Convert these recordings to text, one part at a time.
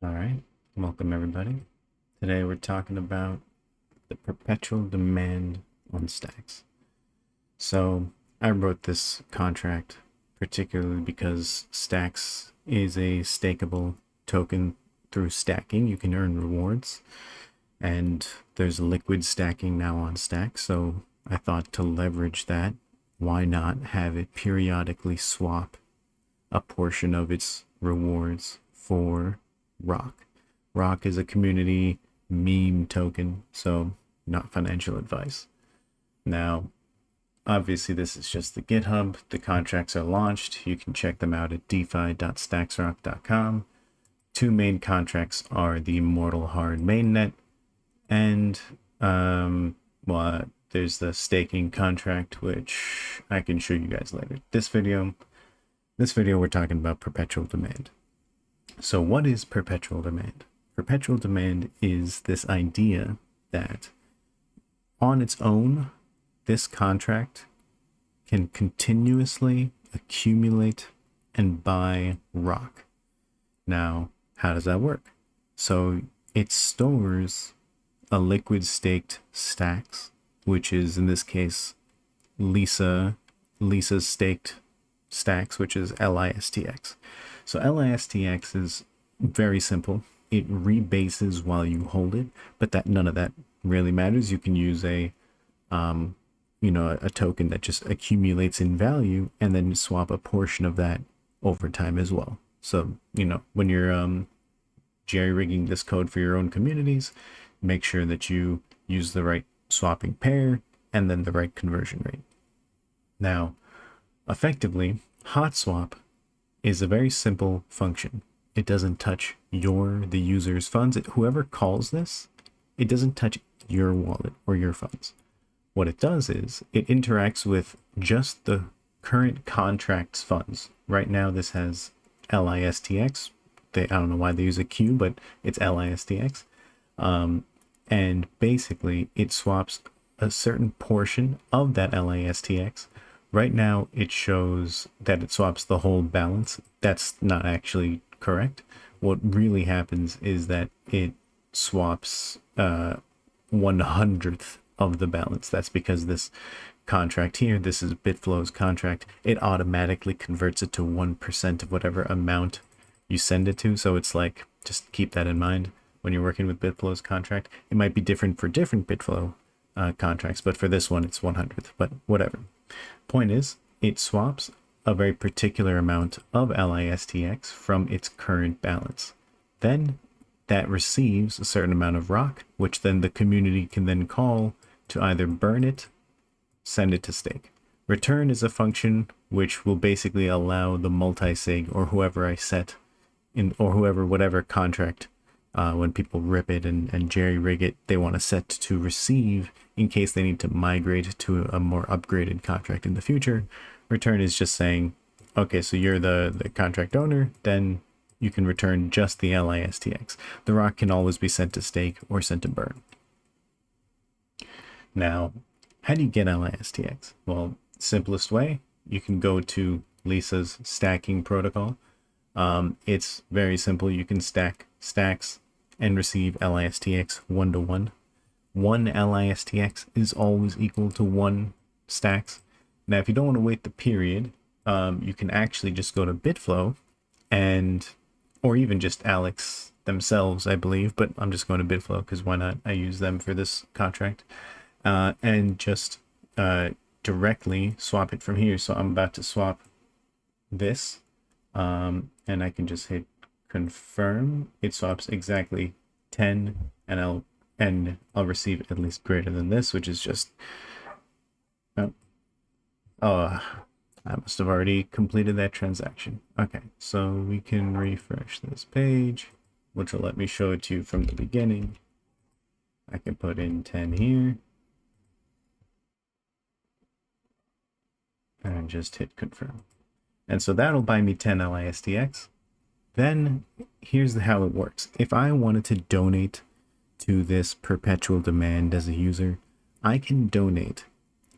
All right, welcome everybody. Today we're talking about the perpetual demand on stacks. So I wrote this contract particularly because stacks is a stakeable token through stacking. You can earn rewards, and there's liquid stacking now on stacks. So I thought to leverage that, why not have it periodically swap a portion of its rewards for ROCK. ROCK is a community meme token, so not financial advice. Now, obviously, this is just the GitHub. The contracts are launched. You can check them out at defi.stacksrock.com. Two main contracts are the Immortal Hard mainnet and there's the staking contract, which I can show you guys later. This video we're talking about perpetual demand. So what is perpetual demand? Perpetual demand is this idea that on its own, this contract can continuously accumulate and buy ROCK. Now, how does that work? So it stores a liquid staked stacks, which is in this case Lisa's staked stacks, which is LISTX. So LISTX is very simple. It rebases while you hold it, but that none of that really matters. You can use a token that just accumulates in value and then swap a portion of that over time as well. So, when you're jerry rigging this code for your own communities, make sure that you use the right swapping pair and then the right conversion rate. Now, effectively, hot swap is a very simple function. It doesn't touch the user's funds. Whoever calls this, it doesn't touch your wallet or your funds. What it does is it interacts with just the current contract's funds. Right now, this has LISTX. I don't know why they use a Q, but it's LISTX. And basically, it swaps a certain portion of that LISTX. Right now, it shows that it swaps the whole balance. That's not actually correct. What really happens is that it swaps 1/100th of the balance. That's because this contract here, this is Bitflow's contract, it automatically converts it to 1% of whatever amount you send it to. So it's like, just keep that in mind when you're working with Bitflow's contract. It might be different for different Bitflow contracts, but for this one, it's 1/100th, but whatever. Point is, it swaps a very particular amount of LISTX from its current balance. Then that receives a certain amount of ROCK, which then the community can then call to either burn it, send it to stake. Return is a function which will basically allow the multi-sig or whoever I set in, or whatever contract, when people rip it and jerry rig it, they want to set to receive in case they need to migrate to a more upgraded contract in the future. Return is just saying, okay, so you're the contract owner, then you can return just the LISTX. The ROCK can always be sent to stake or sent to burn. Now, how do you get LISTX? Well, simplest way, you can go to Lisa's stacking protocol. It's very simple. You can stack stacks and receive LISTX 1-to-1. One LISTX is always equal to 1 stacks. Now, if you don't want to wait the period, you can actually just go to Bitflow or even just Alex themselves, I believe, but I'm just going to Bitflow because why not? I use them for this contract, and just directly swap it from here. So I'm about to swap this, and I can just hit confirm. It swaps exactly 10, and I'll receive at least greater than this, which is just I must have already completed that transaction. Okay, so we can refresh this page, which will let me show it to you from the beginning. I can put in 10 here and just hit confirm. And so that'll buy me 10 LISTX. Then here's how it works. If I wanted to donate to this perpetual demand as a user, I can donate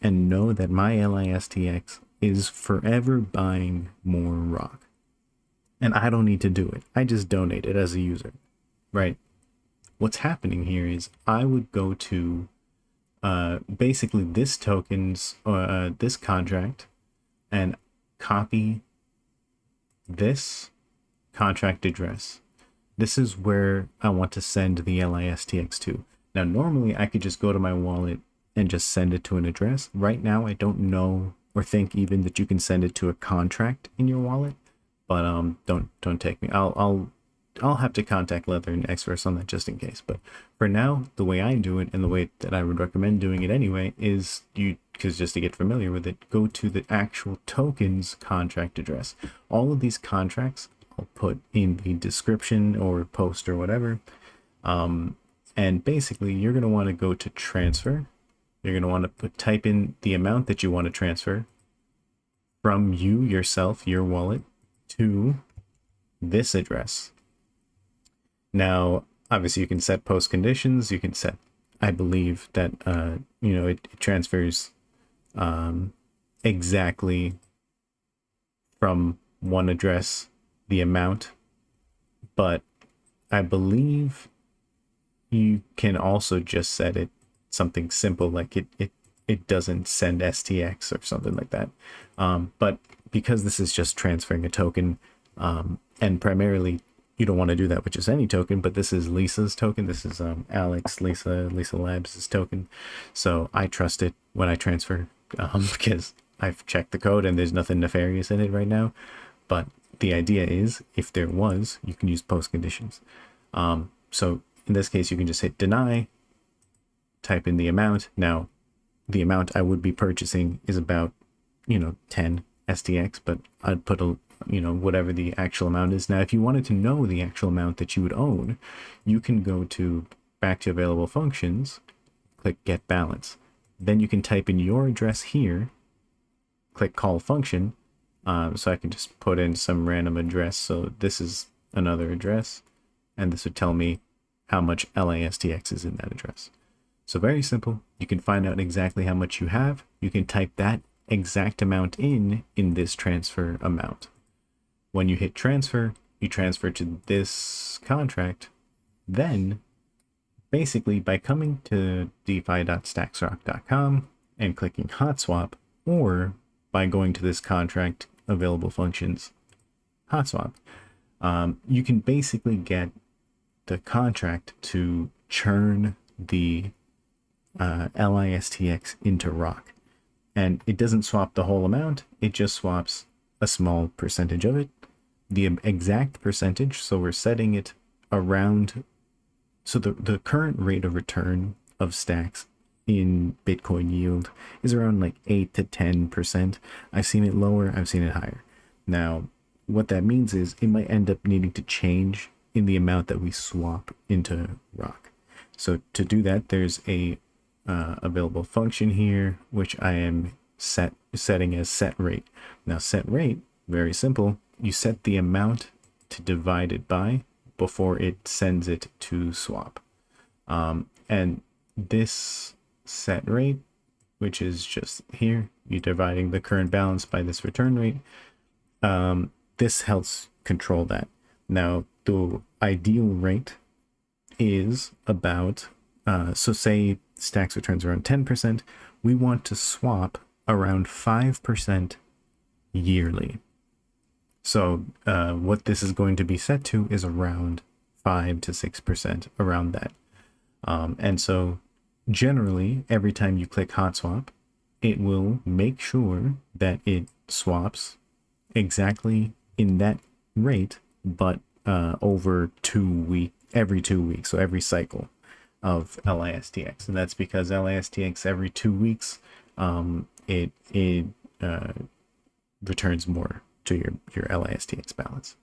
and know that my LISTX is forever buying more ROCK. And I don't need to do it. I just donate it as a user. right? What's happening here is I would go to basically this token's this contract and copy this contract address. This is where I want to send the LISTX to. Now, normally I could just go to my wallet and just send it to an address. Right now, I don't know or think even that you can send it to a contract in your wallet. But don't take me. I'll have to contact Leather and Xverse on that just in case. But for now, the way I do it and the way that I would recommend doing it anyway is because just to get familiar with it, go to the actual token's contract address. All of these contracts I'll put in the description or post or whatever. And basically, you're going to want to go to transfer. You're going to want to type in the amount that you want to transfer from you, yourself, your wallet, to this address. Now, obviously, you can set post conditions. You can set, I believe, that it transfers exactly from one address the amount, but I believe you can also just set it something simple like it doesn't send STX or something like that. But because this is just transferring a token, and primarily you don't want to do that with just any token, but this is Lisa's token. This is Lisa Labs' token. So I trust it when I transfer because I've checked the code and there's nothing nefarious in it right now. But the idea is if there was, you can use post conditions. So in this case, you can just hit deny, type in the amount. Now, the amount I would be purchasing is about, 10 STX, but I'd put whatever the actual amount is. Now, if you wanted to know the actual amount that you would own, you can go back to available functions, click get balance. Then you can type in your address here, click call function. So I can just put in some random address. So this is another address, and this would tell me how much LISTX is in that address. So very simple. You can find out exactly how much you have. You can type that exact amount in this transfer amount. When you hit transfer, you transfer to this contract. Then, basically, by coming to defi.stacksrock.com and clicking hot swap, or by going to this contract available functions hot swap, you can basically get the contract to churn the LISTX into ROCK. And it doesn't swap the whole amount, it just swaps a small percentage of it. The exact percentage, so we're setting it around, so the current rate of return of stacks in Bitcoin yield is around like 8 to 10%. I've seen it lower, I've seen it higher. Now, what that means is it might end up needing to change in the amount that we swap into ROCK. So to do that, there's a available function here, which I am setting as set rate. Now, set rate, very simple. You set the amount to divide it by before it sends it to swap. And this set rate, which is just here, you're dividing the current balance by this return rate. This helps control that. Now, the ideal rate is about, so say stacks returns around 10%, we want to swap around 5% yearly. So what this is going to be set to is around 5 to 6%, around that. And so generally, every time you click hot swap, it will make sure that it swaps exactly in that rate, but over every 2 weeks, so every cycle of LISTX. And that's because LISTX every 2 weeks, it returns more to your LISTX balance.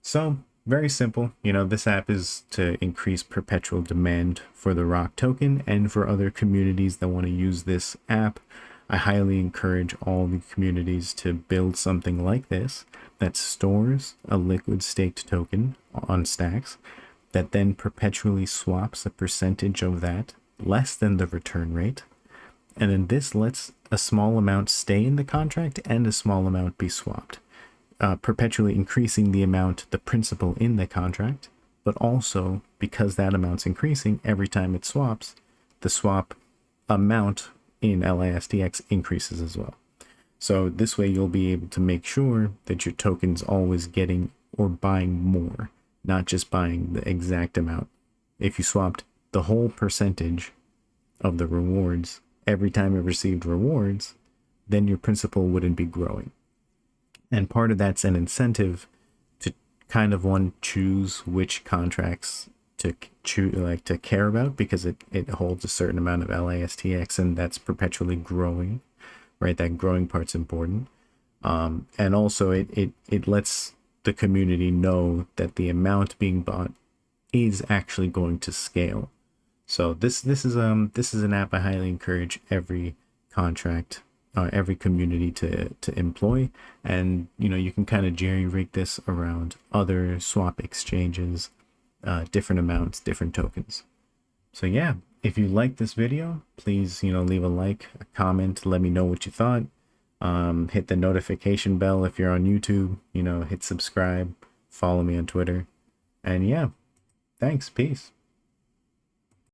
So very simple. This app is to increase perpetual demand for the ROCK token and for other communities that want to use this app. I highly encourage all the communities to build something like this that stores a liquid staked token on stacks that then perpetually swaps a percentage of that less than the return rate. And then this lets a small amount stay in the contract and a small amount be swapped, perpetually increasing the principal in the contract but also because that amount's increasing every time it swaps, the swap amount in LASTX increases as well. So this way you'll be able to make sure that your token's always getting or buying more, not just buying the exact amount. If you swapped the whole percentage of the rewards every time it received rewards, then your principal wouldn't be growing. And part of that's an incentive to kind of choose which contracts to to care about, because it holds a certain amount of LASTX, and that's perpetually growing, right? That growing part's important. And also it lets the community know that the amount being bought is actually going to scale. So this is an app I highly encourage every contract, every community to employ. And you can kind of jerry rig this around other swap exchanges, different amounts, different tokens. So yeah, if you like this video, please leave a like, a comment, let me know what you thought. Hit the notification bell if you're on YouTube, hit subscribe, follow me on Twitter, and yeah, thanks, peace.